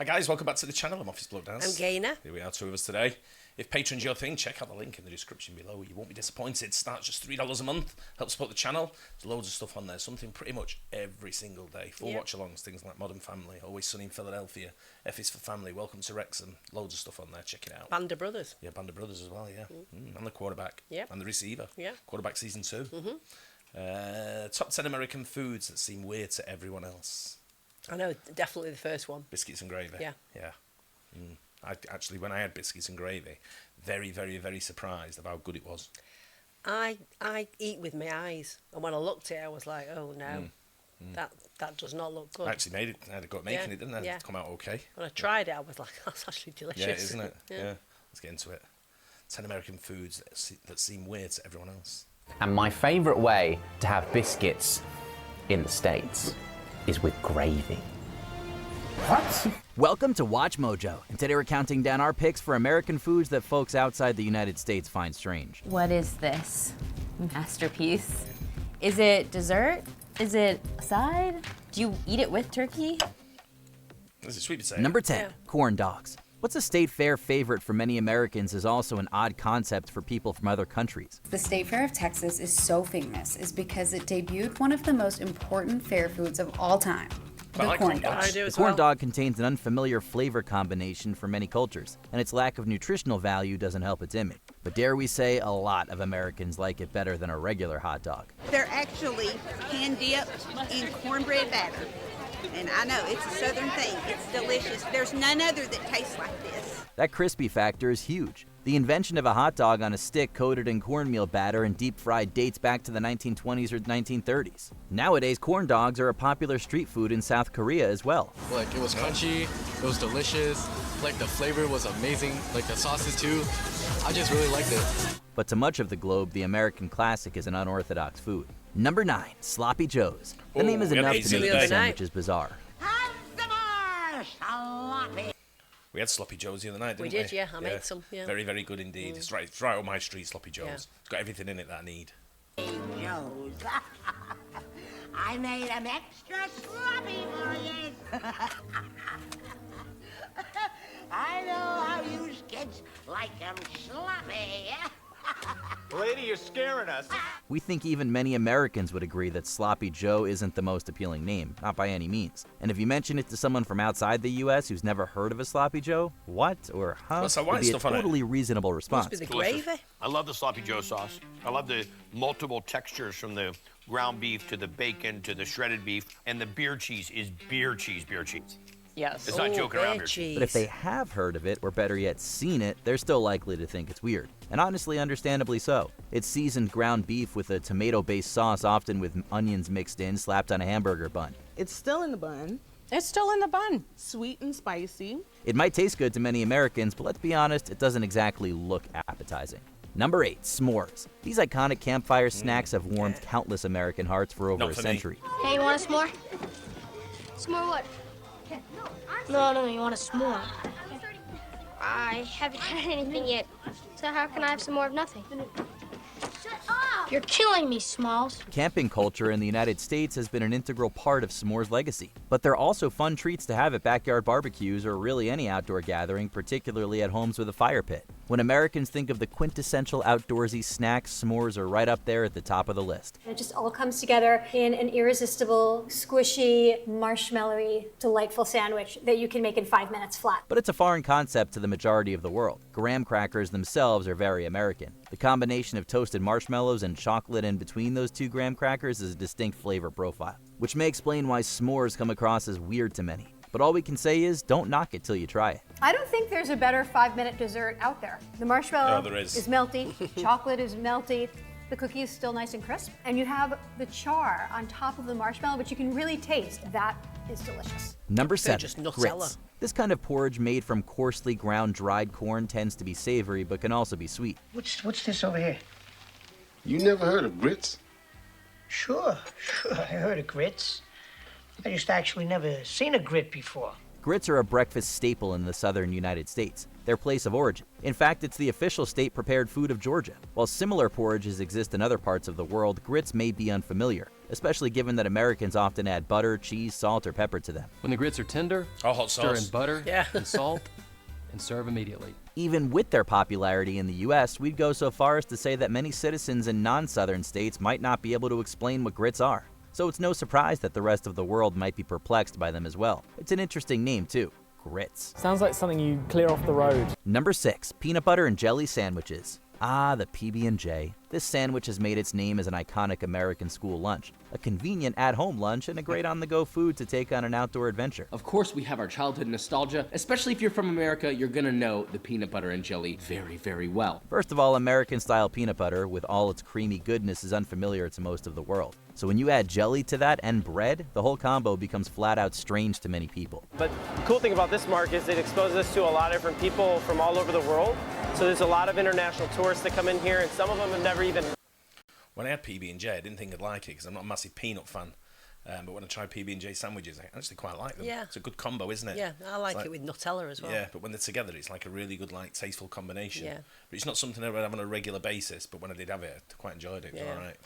Hi guys, welcome back to the channel. I'm Office Bloke Dance. I'm Gaynor. Here we are, two of us today. If Patreon's your thing, check out the link in the description below. You won't be disappointed. Starts just $3 a month. Help support the channel. There's loads of stuff on there. Something pretty much every single day. Full watch-alongs, things like Modern Family, Always Sunny in Philadelphia, F is for Family, Welcome to Wrexham. Loads of stuff on there. Check it out. Band of Brothers. Yeah, Band of Brothers as well, yeah. And the quarterback. Yeah. And the receiver. Yeah. Quarterback season 2. Top 10 American foods that seem weird to everyone else. I know, definitely the first one. Biscuits and gravy. Yeah. Yeah. I actually, when I had biscuits and gravy, very, very, very surprised of how good it was. I eat with my eyes, and when I looked at it, I was like, oh no, that does not look good. I actually made it. I had a go at making it, didn't I? Yeah. It's come out okay. When I tried it, I was like, that's actually delicious. Yeah, isn't it? Yeah. Let's get into it. 10 American foods that seem weird to everyone else. And my favourite way to have biscuits in the States is with gravy. What? Welcome to Watch Mojo, and today we're counting down our picks for American foods that folks outside the United States find strange. What is this masterpiece? Is it dessert? Is it a side? Do you eat it with turkey? This is sweet potato. Number 10, corn dogs. What's a state fair favorite for many Americans is also an odd concept for people from other countries. The State Fair of Texas is so famous is because it debuted one of the most important fair foods of all time. The corn dog. I do The as corn well. dog contains an unfamiliar flavor combination for many cultures, and its lack of nutritional value doesn't help its image. But dare we say, a lot of Americans like it better than a regular hot dog. They're actually hand-dipped in cornbread batter. And I know, it's a southern thing. It's delicious. There's none other that tastes like this. That crispy factor is huge. The invention of a hot dog on a stick coated in cornmeal batter and deep-fried dates back to the 1920s or 1930s. Nowadays, corn dogs are a popular street food in South Korea as well. Like, it was crunchy, it was delicious, like the flavor was amazing, like the sauces too. I just really liked it. But to much of the globe, the American classic is an unorthodox food. Number 9, Sloppy Joes. The name is we had enough these to the make other the day. sandwiches bizarre. We had Sloppy Joes the other night, didn't We we? did, yeah. I made some, yeah. Very, very good indeed. It's right on my street, Sloppy Joes. Yeah. It's got everything in it that I need. Joe's. I made them extra sloppy for you. I know how you kids like them sloppy. Lady, you're scaring us. We think even many Americans would agree that Sloppy Joe isn't the most appealing name, not by any means. And if you mention it to someone from outside the US who's never heard of a Sloppy Joe, what or huh? What's that would white be a stuff on it? totally reasonable response. Must be the Delicious. gravy. I love the Sloppy Joe sauce. I love the multiple textures from the ground beef to the bacon to the shredded beef. And the beer cheese is beer cheese, beer cheese. Yes. It's not joking around beer here. cheese. But if they have heard of it, or better yet seen it, they're still likely to think it's weird. And honestly, understandably so. It's seasoned ground beef with a tomato-based sauce, often with onions mixed in, slapped on a hamburger bun. It's still in the bun. It's still in the bun. Sweet and spicy. It might taste good to many Americans, but let's be honest, it doesn't exactly look appetizing. Number 8, s'mores. These iconic campfire snacks have warmed countless American hearts for over Not a for me. century. Hey, you want a s'more? S'more what? No, you want a s'more. I haven't had anything yet, so how can I have some more of nothing? You're killing me, Smalls. Camping culture in the United States has been an integral part of s'mores' legacy, but they're also fun treats to have at backyard barbecues or really any outdoor gathering, particularly at homes with a fire pit. When Americans think of the quintessential outdoorsy snacks, s'mores are right up there at the top of the list. It just all comes together in an irresistible, squishy, marshmallowy, delightful sandwich that you can make in 5 minutes flat. But it's a foreign concept to the majority of the world. Graham crackers themselves are very American. The combination of toasted marshmallows and chocolate in between those two graham crackers is a distinct flavor profile, which may explain why s'mores come across as weird to many. But all we can say is, don't knock it till you try it. I don't think there's a better 5-minute dessert out there. The marshmallow there is. melty, chocolate is melty, the cookie is still nice and crisp, and you have the char on top of the marshmallow, which you can really taste. That is delicious. Number 7, just Nutella. grits. This kind of porridge made from coarsely ground dried corn tends to be savory, but can also be sweet. What's this over here? You never heard of grits? Sure, I heard of grits. I just actually never seen a grit before. Grits are a breakfast staple in the southern United States, their place of origin. In fact, it's the official state-prepared food of Georgia. While similar porridges exist in other parts of the world, grits may be unfamiliar. especially given that Americans often add butter, cheese, salt, or pepper to them. When the grits are tender, hot stir sauce. in butter and salt and serve immediately. Even with their popularity in the U.S., we'd go so far as to say that many citizens in non-southern states might not be able to explain what grits are. So it's no surprise that the rest of the world might be perplexed by them as well. It's an interesting name too, grits. Sounds like something you clear off the road. Number 6, peanut butter and jelly sandwiches. Ah, the PB&J. This sandwich has made its name as an iconic American school lunch, a convenient at-home lunch, and a great on-the-go food to take on an outdoor adventure. Of course, we have our childhood nostalgia. Especially if you're from America, you're gonna know the peanut butter and jelly very, very well. First of all, American-style peanut butter, with all its creamy goodness, is unfamiliar to most of the world. So when you add jelly to that and bread, the whole combo becomes flat-out strange to many people. But the cool thing about this market is it exposes us to a lot of different people from all over the world. So there's a lot of international tourists that come in here, and some of them have never even... When I had PB&J, I didn't think I'd like it because I'm not a massive peanut fan. But when I tried PB&J sandwiches, I actually quite like them. Yeah. It's a good combo, isn't it? Yeah, I like it with Nutella as well. Yeah, but when they're together, it's like a really good, like, tasteful combination. Yeah. But it's not something I would have on a regular basis, but when I did have it, I quite enjoyed it. It was Yeah. all right.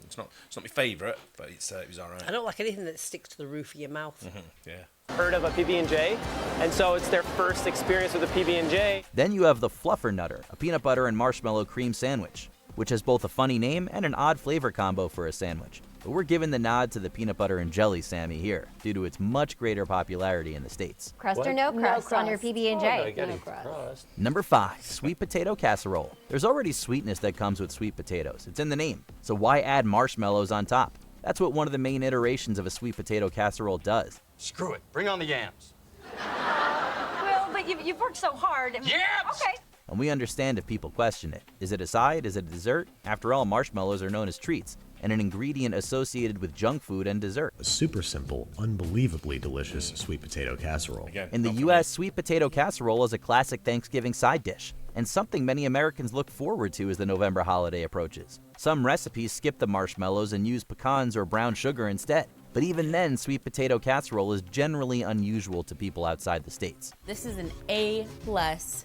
It's not my favourite, but it was all right. I don't like anything that sticks to the roof of your mouth. Yeah. heard of a PB&J, and so it's their first experience with a PB&J. Then you have the Fluffer Nutter, a peanut butter and marshmallow cream sandwich, which has both a funny name and an odd flavor combo for a sandwich. But we're giving the nod to the peanut butter and jelly Sammy here, due to its much greater popularity in the States. Crust or no crust on your PB&J? No crust. Number 5, sweet potato casserole. There's already sweetness that comes with sweet potatoes. It's in the name. So why add marshmallows on top? That's what one of the main iterations of a sweet potato casserole does. Screw it. Bring on the yams. Well, but you've worked so hard. Yams! Okay. And we understand if people question it. Is it a side? Is it a dessert? After all, marshmallows are known as treats, and an ingredient associated with junk food and dessert. A super simple, unbelievably delicious sweet potato casserole. In the U.S., sweet potato casserole is a classic Thanksgiving side dish, and something many Americans look forward to as the November holiday approaches. Some recipes skip the marshmallows and use pecans or brown sugar instead. But even then, sweet potato casserole is generally unusual to people outside the States. This is an A+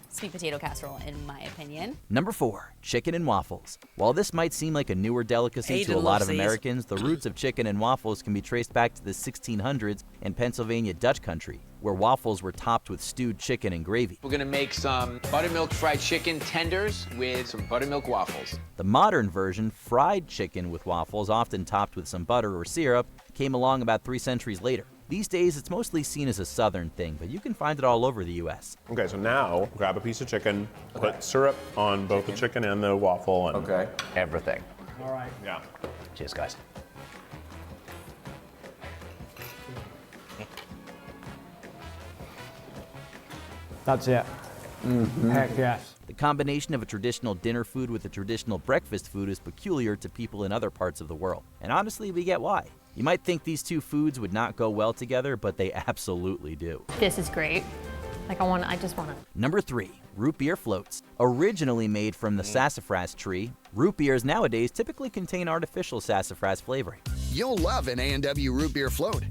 sweet potato casserole, in my opinion. Number 4, chicken and waffles. While this might seem like a newer delicacy to a lot of Americans, the roots of chicken and waffles can be traced back to the 1600s in Pennsylvania Dutch country, where waffles were topped with stewed chicken and gravy. We're gonna make some buttermilk fried chicken tenders with some buttermilk waffles. The modern version, fried chicken with waffles, often topped with some butter or syrup, came along about 3 centuries later. These days, it's mostly seen as a southern thing, but you can find it all over the U.S. Okay, so now grab a piece of chicken, put syrup on both the chicken and the waffle. And Everything. All right. Yeah. Cheers, guys. That's it. Heck yes. The combination of a traditional dinner food with a traditional breakfast food is peculiar to people in other parts of the world. And honestly, we get why. You might think these two foods would not go well together, but they absolutely do. This is great. Like I just want to. Number 3, root beer floats. Originally made from the sassafras tree, root beers nowadays typically contain artificial sassafras flavoring. You'll love an A&W root beer float.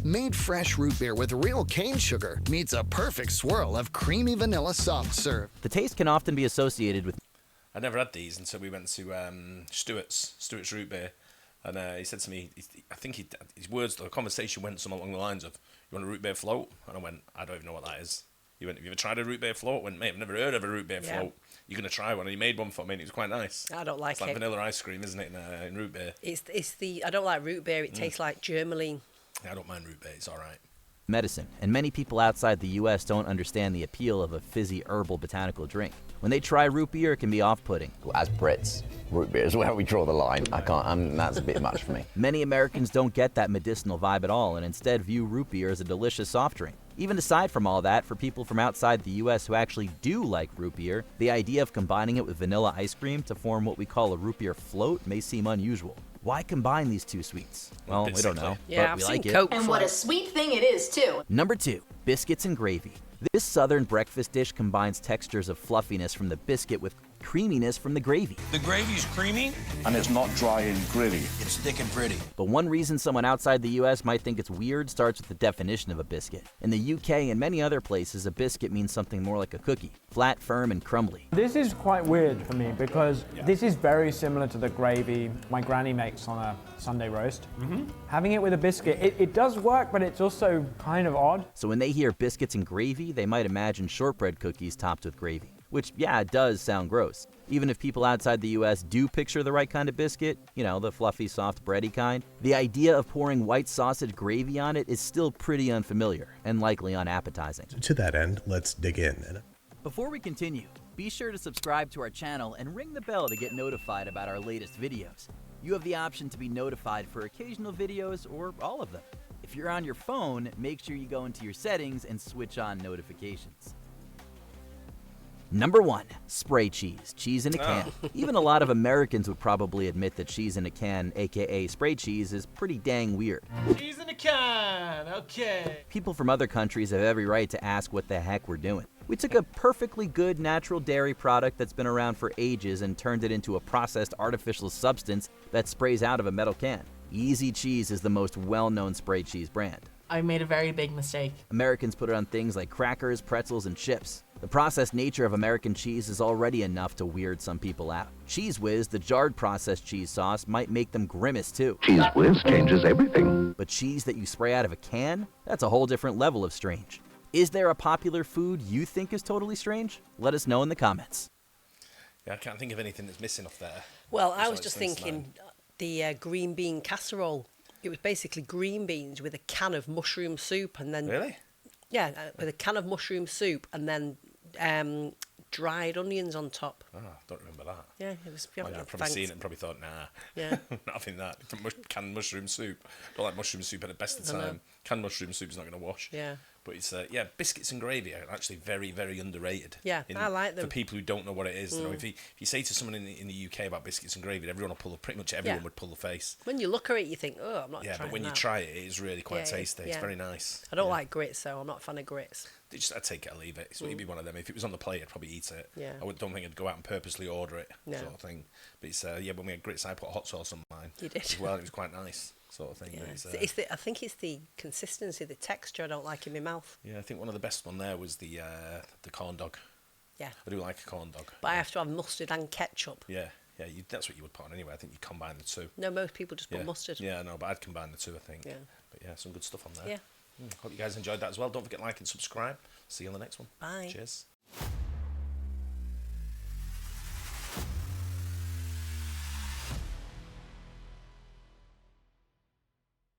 Made fresh root beer with real cane sugar meets a perfect swirl of creamy vanilla soft serve. The taste can often be associated with... I never had these until we went to Stewart's root beer. And he said to me, I think his words, the conversation went something along the lines of, "You want a root beer float?" And I went, "I don't even know what that is." He went, "Have you ever tried a root beer float?" I went, "Mate, I've never heard of a root beer float. You're going to try one." And he made one for me, and it was quite nice. I don't like it's like it. vanilla ice cream, isn't it, in root beer? I don't like root beer. It tastes like Germaline. I don't mind root beer. It's all right. Medicine, and many people outside the U.S. don't understand the appeal of a fizzy herbal botanical drink. When they try root beer, it can be off-putting. As Brits, root beer is where we draw the line. I can't, that's a bit much for me. Many Americans don't get that medicinal vibe at all and instead view root beer as a delicious soft drink. Even aside from all that, for people from outside the U.S. who actually do like root beer, the idea of combining it with vanilla ice cream to form what we call a root beer float may seem unusual. Why combine these two sweets? Well, we don't know, but we like it. And what a sweet thing it is, too. Number 2, biscuits and gravy. This southern breakfast dish combines textures of fluffiness from the biscuit with creaminess from the gravy. The gravy's creamy. And it's not dry and gritty. It's thick and pretty. But one reason someone outside the US might think it's weird starts with the definition of a biscuit. In the UK and many other places, a biscuit means something more like a cookie, flat, firm, and crumbly. This is quite weird for me because this is very similar to the gravy my granny makes on a Sunday roast. Having it with a biscuit, it does work, but it's also kind of odd. So when they hear biscuits and gravy, they might imagine shortbread cookies topped with gravy. Which, yeah, it does sound gross. Even if people outside the US do picture the right kind of biscuit, you know, the fluffy, soft, bready kind, the idea of pouring white sausage gravy on it is still pretty unfamiliar and likely unappetizing. To that end, let's dig in. Before we continue, be sure to subscribe to our channel and ring the bell to get notified about our latest videos. You have the option to be notified for occasional videos or all of them. If you're on your phone, make sure you go into your settings and switch on notifications. Number 1, spray cheese. Cheese in a can. Even a lot of Americans would probably admit that cheese in a can, aka spray cheese, is pretty dang weird. Cheese in a can, okay. People from other countries have every right to ask what the heck we're doing. We took a perfectly good natural dairy product that's been around for ages and turned it into a processed artificial substance that sprays out of a metal can. Easy Cheese is the most well-known spray cheese brand. I made a very big mistake. Americans put it on things like crackers, pretzels, and chips. The processed nature of American cheese is already enough to weird some people out. Cheese Whiz, the jarred processed cheese sauce, might make them grimace too. Cheese Whiz changes everything. But cheese that you spray out of a can? That's a whole different level of strange. Is there a popular food you think is totally strange? Let us know in the comments. Yeah, I can't think of anything that's missing off there. Well, I was just thinking the green bean casserole. It was basically green beans with a can of mushroom soup and then... Really? Yeah, with a can of mushroom soup and then dried onions on top. Oh, I don't remember that. Yeah, it was... I've probably seen it and probably thought, nah. Yeah. Not having that. Canned mushroom soup. Don't like mushroom soup at the best of the time. Canned mushroom soup's not going to wash. Yeah. But it's, yeah, biscuits and gravy are actually very, very underrated. Yeah, I like them. For people who don't know what it is. You know, if you say to someone in the UK about biscuits and gravy, everyone will pretty much everyone would pull the face. When you look at it, you think, oh, I'm not trying that. Yeah, but when you try it, it is really quite tasty. It's very nice. I don't like grits, so I'm not a fan of grits. I'd take it or leave it. It's it'd be one of them. If it was on the plate, I'd probably eat it. Yeah. I don't think I'd go out and purposely order it, sort of thing. But it's, yeah, when we had grits, I put hot sauce on mine. You did? As well, it was quite nice. Sort of thing. Yeah. I think it's the consistency, the texture I don't like in my mouth. Yeah, I think one of the best one there was the corn dog. Yeah. I do like a corn dog. But I have to have mustard and ketchup. Yeah, yeah, that's what you would put on anyway. I think you combine the two. No, most people just put mustard. Yeah, no, but I'd combine the two, I think. Yeah. But yeah, some good stuff on there. Yeah. Hope you guys enjoyed that as well. Don't forget to like and subscribe. See you on the next one. Bye. Cheers.